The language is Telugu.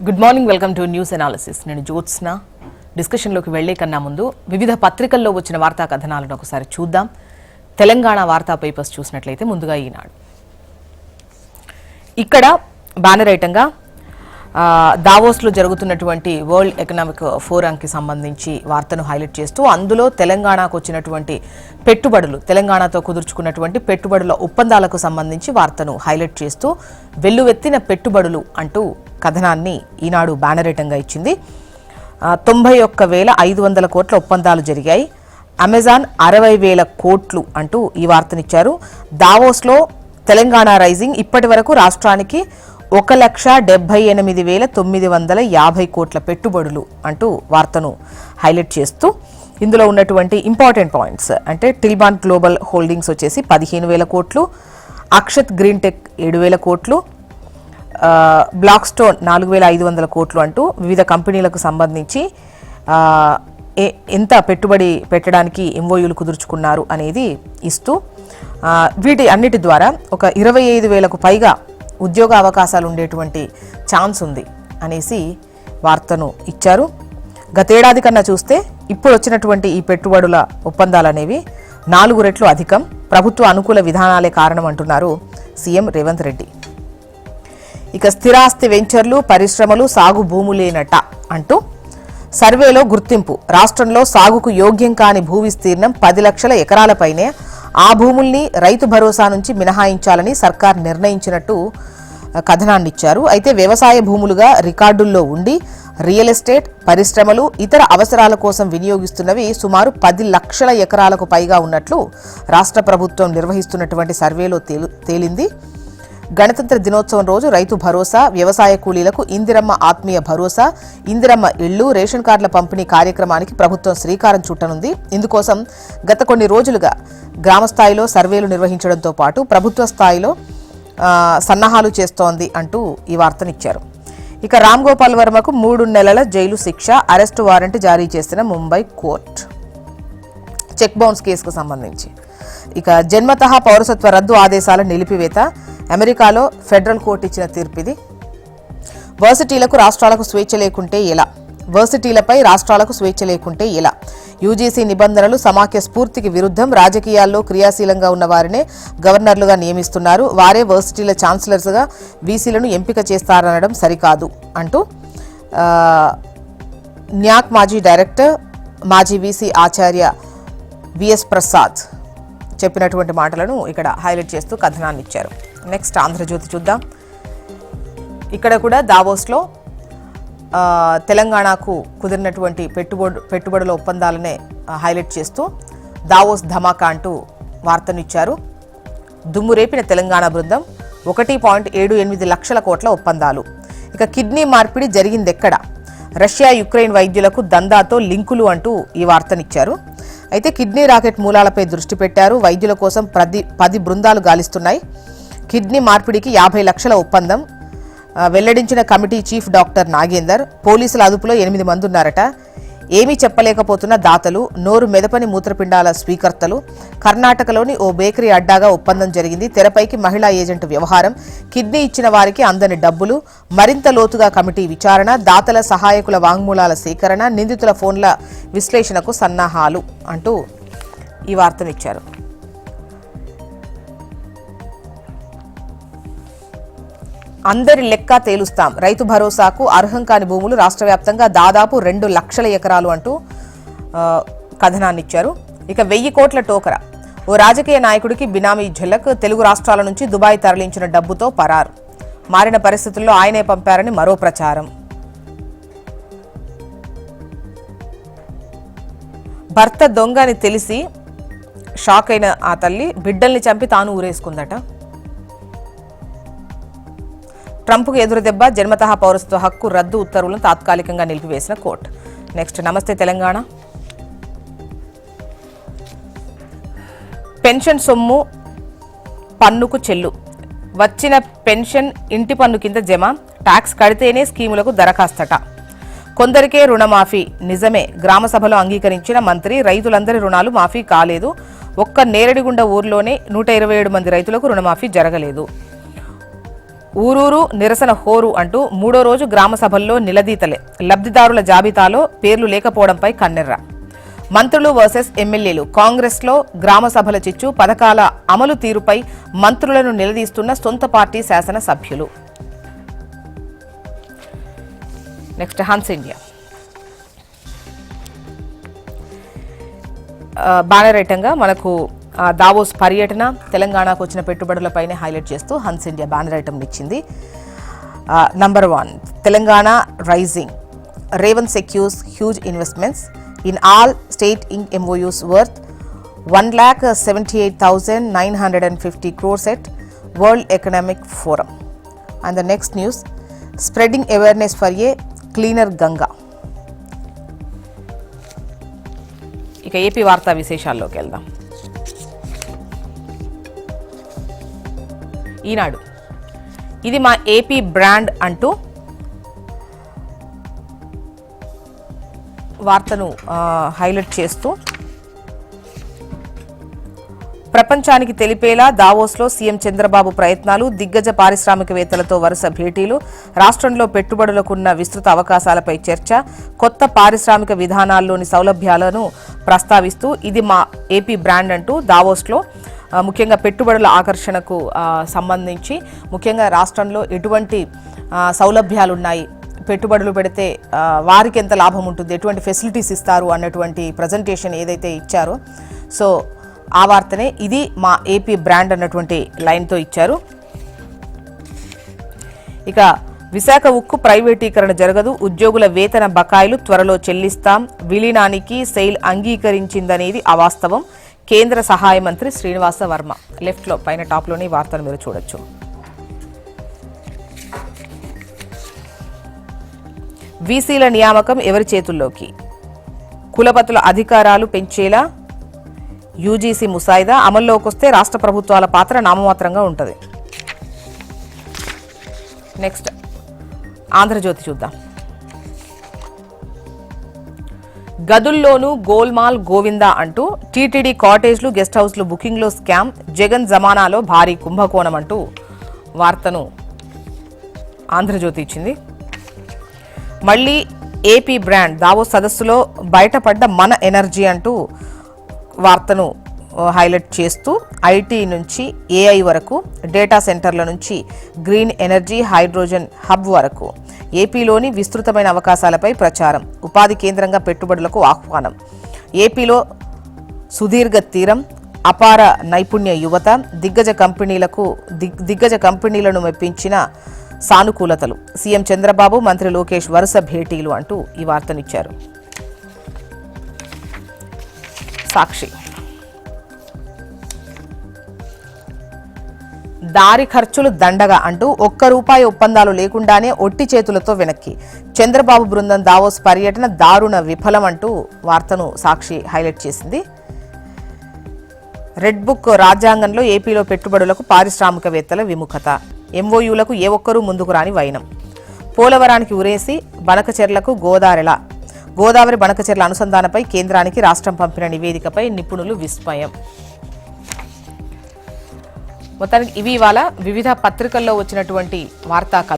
Good morning, welcome to news analysis. నేను జ్యోత్స్న. డిస్కషన్లోకి వెళ్లే కన్నా ముందు వివిధ పత్రికల్లో వచ్చిన వార్తా కథనాలను ఒకసారి చూద్దాం. తెలంగాణ వార్తా పేపర్స్ చూసినట్లయితే ముందుగా ఈనాడు ఇక్కడ బ్యానర్ ఐటంగా దావోస్లో జరుగుతున్నటువంటి వరల్డ్ ఎకనామిక్ ఫోరంకి సంబంధించి వార్తను హైలైట్ చేస్తూ అందులో తెలంగాణకు వచ్చినటువంటి పెట్టుబడులు, తెలంగాణతో కుదుర్చుకున్నటువంటి పెట్టుబడుల ఒప్పందాలకు సంబంధించి వార్తను హైలైట్ చేస్తూ వెల్లువెత్తిన పెట్టుబడులు అంటూ కథనాన్ని ఈనాడు బ్యానర్ ఐటంగా ఇచ్చింది. 91,500 కోట్ల ఒప్పందాలు జరిగాయి. అమెజాన్ 60,000 కోట్లు అంటూ ఈ వార్తనిచ్చారు. దావోస్లో తెలంగాణ రైజింగ్ ఇప్పటి వరకు రాష్ట్రానికి 1,78,950 కోట్ల పెట్టుబడులు అంటూ వార్తను హైలైట్ చేస్తూ ఇందులో ఉన్నటువంటి ఇంపార్టెంట్ పాయింట్స్ అంటే టిల్బాన్ గ్లోబల్ హోల్డింగ్స్ వచ్చేసి 15,000 కోట్లు, అక్షత్ గ్రీన్ టెక్ 7,000 కోట్లు, బ్లాక్ స్టోన్ 4,500 కోట్లు అంటూ వివిధ కంపెనీలకు సంబంధించి ఎంత పెట్టుబడి పెట్టడానికి ఎంఓయూలు కుదుర్చుకున్నారు అనేది ఇస్తూ వీటి అన్నిటి ద్వారా ఒక 25,000కు పైగా ఉద్యోగ అవకాశాలు ఉండేటువంటి ఛాన్స్ ఉంది అనేసి వార్తను ఇచ్చారు. గతేడాది కన్నా చూస్తే ఇప్పుడు వచ్చినటువంటి ఈ పెట్టుబడుల ఒప్పందాలు అనేవి 4 రెట్లు అధికం. ప్రభుత్వ అనుకూల విధానాలే కారణం అంటున్నారు సీఎం రేవంత్ రెడ్డి. ఇక స్థిరాస్తి వెంచర్లు, పరిశ్రమలు, సాగు భూములేనట అంటూ సర్వేలో గుర్తింపు. రాష్ట్రంలో సాగుకు యోగ్యం కాని భూ విస్తీర్ణం 10 లక్షల ఎకరాలపైనే. ఆ భూముల్ని రైతు భరోసా నుంచి మినహాయించాలని సర్కార్ నిర్ణయించినట్టు కథనాన్ని ఇచ్చారు. అయితే వ్యవసాయ భూములుగా రికార్డుల్లో ఉండి రియల్ ఎస్టేట్, పరిశ్రమలు, ఇతర అవసరాల కోసం వినియోగిస్తున్నవి సుమారు 10 లక్షల ఎకరాలకు పైగా ఉన్నట్లు రాష్ట్ర ప్రభుత్వం నిర్వహిస్తున్నటువంటి సర్వేలో తేలింది. గణతంత్ర దినోత్సవం రోజు రైతు భరోసా, వ్యవసాయ కూలీలకు ఇందిరమ్మ ఆత్మీయ భరోసా, ఇందిరమ్మ ఇళ్లు, రేషన్ కార్డుల పంపిణీ కార్యక్రమానికి ప్రభుత్వం శ్రీకారం చుట్టనుంది. ఇందుకోసం గత కొన్ని రోజులుగా గ్రామ స్థాయిలో సర్వేలు నిర్వహించడంతో పాటు ప్రభుత్వ స్థాయిలో సన్నాహాలు చేస్తోంది అంటూ ఈ వార్తనిచ్చారు. ఇక రామ్ గోపాల్ వర్మకు 3 నెలల జైలు శిక్ష, అరెస్టు వారెంట్ జారీ చేసిన ముంబై కోర్టు. చెక్ బౌన్స్ కేసుకు సంబంధించి ఇక జన్మతః పౌరసత్వ రద్దు ఆదేశాల నిలిపివేత. అమెరికాలో ఫెడరల్ కోర్టు ఇచ్చిన తీర్పు ఇది. వర్సిటీలకు రాష్ట్రాలకు స్వేచ్ఛ లేకుంటే ఎలా? వర్సిటీలపై రాష్ట్రాలకు స్వేచ్ఛ లేకుంటే ఎలా? యూజీసీ నిబంధనలు సమాఖ్య స్ఫూర్తికి విరుద్ధం. రాజకీయాల్లో క్రియాశీలంగా ఉన్న వారినే గవర్నర్లుగా నియమిస్తున్నారు. వారే వర్సిటీల ఛాన్సలర్స్గా వీసీలను ఎంపిక చేస్తారనడం సరికాదు అంటూ న్యాక్ మాజీ డైరెక్టర్, మాజీ వీసీ ఆచార్య విఎస్ ప్రసాద్ చెప్పినటువంటి మాటలను ఇక్కడ హైలైట్ చేస్తూ కథనాన్ని ఇచ్చారు. నెక్స్ట్ ఆంధ్రజ్యోతి చూద్దాం. ఇక్కడ కూడా దావోస్లో తెలంగాణకు కుదిరినటువంటి పెట్టుబడుల ఒప్పందాలనే హైలైట్ చేస్తూ దావోస్ ధమాకా అంటూ వార్తనిచ్చారు. దుమ్మురేపిన తెలంగాణ బృందం 1.78 లక్షల కోట్ల ఒప్పందాలు. ఇక కిడ్నీ మార్పిడి జరిగిందెక్కడ? రష్యా యుక్రెయిన్ వైద్యులకు దందాతో లింకులు అంటూ ఈ వార్తనిచ్చారు. అయితే కిడ్నీ రాకెట్ మూలాలపై దృష్టి పెట్టారు. వైద్యుల కోసం 10 బృందాలు గాలిస్తున్నాయి. కిడ్నీ మార్పిడికి 50 లక్షల ఒప్పందం వెల్లడించిన కమిటీ చీఫ్ డాక్టర్ నాగేందర్. పోలీసుల అదుపులో 8 మంది ఉన్నారట. ఏమీ చెప్పలేకపోతున్న దాతలు, నోరు మెదపని మూత్రపిండాల స్వీకర్తలు. కర్ణాటకలోని ఓ బేకరీ అడ్డాగా ఒప్పందం జరిగింది. తెరపైకి మహిళా ఏజెంట్ వ్యవహారం. కిడ్నీ ఇచ్చిన వారికి అందని డబ్బులు. మరింత లోతుగా కమిటీ విచారణ. దాతల సహాయకుల వాంగ్మూలాల సేకరణ. నిందితుల ఫోన్ల విశ్లేషణకు సన్నాహాలు అంటూ ఈ వార్తనిచ్చారు. అందరి లెక్క తేలుస్తాం. రైతు భరోసాకు అర్హం కాని భూములు రాష్ట్ర వ్యాప్తంగా దాదాపు 2 లక్షల ఎకరాలు అంటూ కథనాన్ని ఇచ్చారు. ఇక 1000 కోట్ల టోకరా. ఓ రాజకీయ నాయకుడికి బినామీ ఝలక్. తెలుగు రాష్ట్రాల నుంచి దుబాయ్ తరలించిన డబ్బుతో పరారు. మారిన పరిస్థితుల్లో ఆయనే పంపారని మరో ప్రచారం. భర్త దొంగ అని తెలిసి షాక్ అయిన ఆ తల్లి బిడ్డల్ని చంపి తాను ఊరేసుకుందట. ట్రంప్కు ఎదురుదెబ్బ. జన్మతః పౌరసత్వ హక్కు రద్దు ఉత్తర్వులను తాత్కాలికంగా నిలిపివేసిన కోర్టు. నెక్స్ట్ నమస్తే తెలంగాణ. పెన్షన్ సొమ్ము పన్నుకు చెల్లు. వచ్చిన పెన్షన్ ఇంటి పన్ను కింద జమ. ట్యాక్స్ కడితేనే స్కీములకు దరఖాస్తట. కొందరికే రుణమాఫీ. నిజమే, గ్రామ సభలో అంగీకరించిన మంత్రి. రైతులందరి రుణాలు మాఫీ కాలేదు. ఒక్క నేరడిగుండ ఊర్లోనే 127 మంది రైతులకు రుణమాఫీ జరగలేదు. ఊరూరు నిరసన హోరు అంటూ 3వ రోజు గ్రామ సభల్లో నిలదీతలే. లబ్ధిదారుల జాబితాలో పేర్లు లేకపోవడంపై కన్నెర్ర. మంత్రులు వర్సెస్ ఎమ్మెల్యేలు. కాంగ్రెస్లో గ్రామ సభల చిచ్చు. పథకాల అమలు తీరుపై మంత్రులను నిలదీస్తున్న సొంత పార్టీ శాసన సభ్యులు. నెక్స్ట్ హన్స్ ఇండియా బ్యానర్ ఐటంగా మనకు దావోస్ పర్యటన, తెలంగాణకు వచ్చిన పెట్టుబడులపైనే హైలైట్ చేస్తూ హన్స్ ఇండియా బ్యానర్ ఐటమ్ ఇచ్చింది. Number 1 Telangana rising. Revanth secures huge investments in all state MOUs worth 1,78,950 crores at World Economic Forum. And the next news, spreading awareness for a cleaner Ganga. ఇక ఏపీ వార్తా విశేషాల్లోకి వెళ్దాం. ఈనాడు ఇది మా ఏపీ బ్రాండ్ అంటూ వార్తను హైలైట్ చేస్తూ ప్రపంచానికి తెలిపేలా దావోస్లో సీఎం చంద్రబాబు ప్రయత్నాలు. దిగ్గజ పారిశ్రామికవేత్తలతో వరుస భేటీలు. రాష్ట్రంలో పెట్టుబడులకున్న విస్తృత అవకాశాలపై చర్చ. కొత్త పారిశ్రామిక విధానాల్లోని సౌలభ్యాలను ప్రస్తావిస్తూ ఇది మా ఏపీ బ్రాండ్ అంటూ దావోస్లో ముఖ్యంగా పెట్టుబడుల ఆకర్షణకు సంబంధించి ముఖ్యంగా రాష్ట్రంలో ఎటువంటి సౌలభ్యాలున్నాయి, పెట్టుబడులు పెడితే వారికి ఎంత లాభం ఉంటుంది, ఎటువంటి ఫెసిలిటీస్ ఇస్తారు అన్నటువంటి ప్రజెంటేషన్ ఏదైతే ఇచ్చారో సో ఆ వార్తనే ఇది మా ఏపీ బ్రాండ్ అన్నటువంటి లైన్తో ఇచ్చారు. ఇక విశాఖ ఉక్కు ప్రైవేటీకరణ జరగదు. ఉద్యోగుల వేతన బకాయిలు త్వరలో చెల్లిస్తాం. విలీనానికి సెయిల్ అంగీకరించిందనేది అవాస్తవం. కేంద్ర సహాయ మంత్రి శ్రీనివాస వర్మ. లెఫ్ట్లో పైన టాప్లోని వార్తను మీరు చూడొచ్చు. వీసీల నియామకం ఎవరి చేతుల్లోకి? కులపతుల అధికారాలు పెంచేలా యూజీసీ ముసాయిదా. అమల్లోకి వస్తే రాష్ట్ర ప్రభుత్వాల పాత్ర నామమాత్రంగా ఉంటుంది. నెక్స్ట్ ఆంధ్రజ్యోతి చూద్దాం. గదుల్లోనూ గోల్మాల్ గోవిందా అంటూ టీటీడీ కాటేజ్లు గెస్ట్ హౌస్లు బుకింగ్లో స్కామ్. జగన్ జమానాలో భారీ కుంభకోణం అంటూ వార్తను ఆంధ్రజ్యోతి ఇచ్చింది. మళ్ళీ ఏపీ బ్రాండ్. దావోస్ సదస్సులో బయటపడ్డ మన ఎనర్జీ అంటూ వార్తను హైలైట్ చేస్తూ ఐటీ నుంచి ఏఐ వరకు, డేటా సెంటర్ల నుంచి గ్రీన్ ఎనర్జీ, హైడ్రోజన్ హబ్ వరకు ఏపీలోని విస్తృతమైన అవకాశాలపై ప్రచారం. ఉపాధి కేంద్రంగా పెట్టుబడులకు ఆహ్వానం. ఏపీలో సుదీర్ఘ తీరం, అపార నైపుణ్య యువత, దిగ్గజ కంపెనీలను మెప్పించిన సానుకూలతలు. సీఎం చంద్రబాబు, మంత్రి లోకేష్ వరుస భేటీలు అంటూ ఈ వార్తనిచ్చారు. సాక్షి దారి ఖర్చులు దండగా అంటూ ₹1 ఒప్పందాలు లేకుండానే ఒట్టి చేతులతో వెనక్కి. చంద్రబాబు బృందం దావోస్ పర్యటన దారుణ విఫలం అంటూ వార్తను సాక్షి హైలైట్ చేసింది. రెడ్ బుక్ రాజ్యాంగంలో ఏపీలో పెట్టుబడులకు పారిశ్రామికవేత్తల విముఖత. ఎంఓయూలకు ఏ ఒక్కరూ ముందుకు రాని వైనం. పోలవరానికి ఉరేసి బనకచెర్లకు గోదావరిలా. గోదావరి బనకచెర్ల అనుసంధానపై కేంద్రానికి రాష్ట్రం పంపిన నివేదికపై నిపుణులు విస్మయం. మొత్తానికి ఇవి ఇవాళ వివిధ పత్రికల్లో వచ్చినటువంటి వార్తా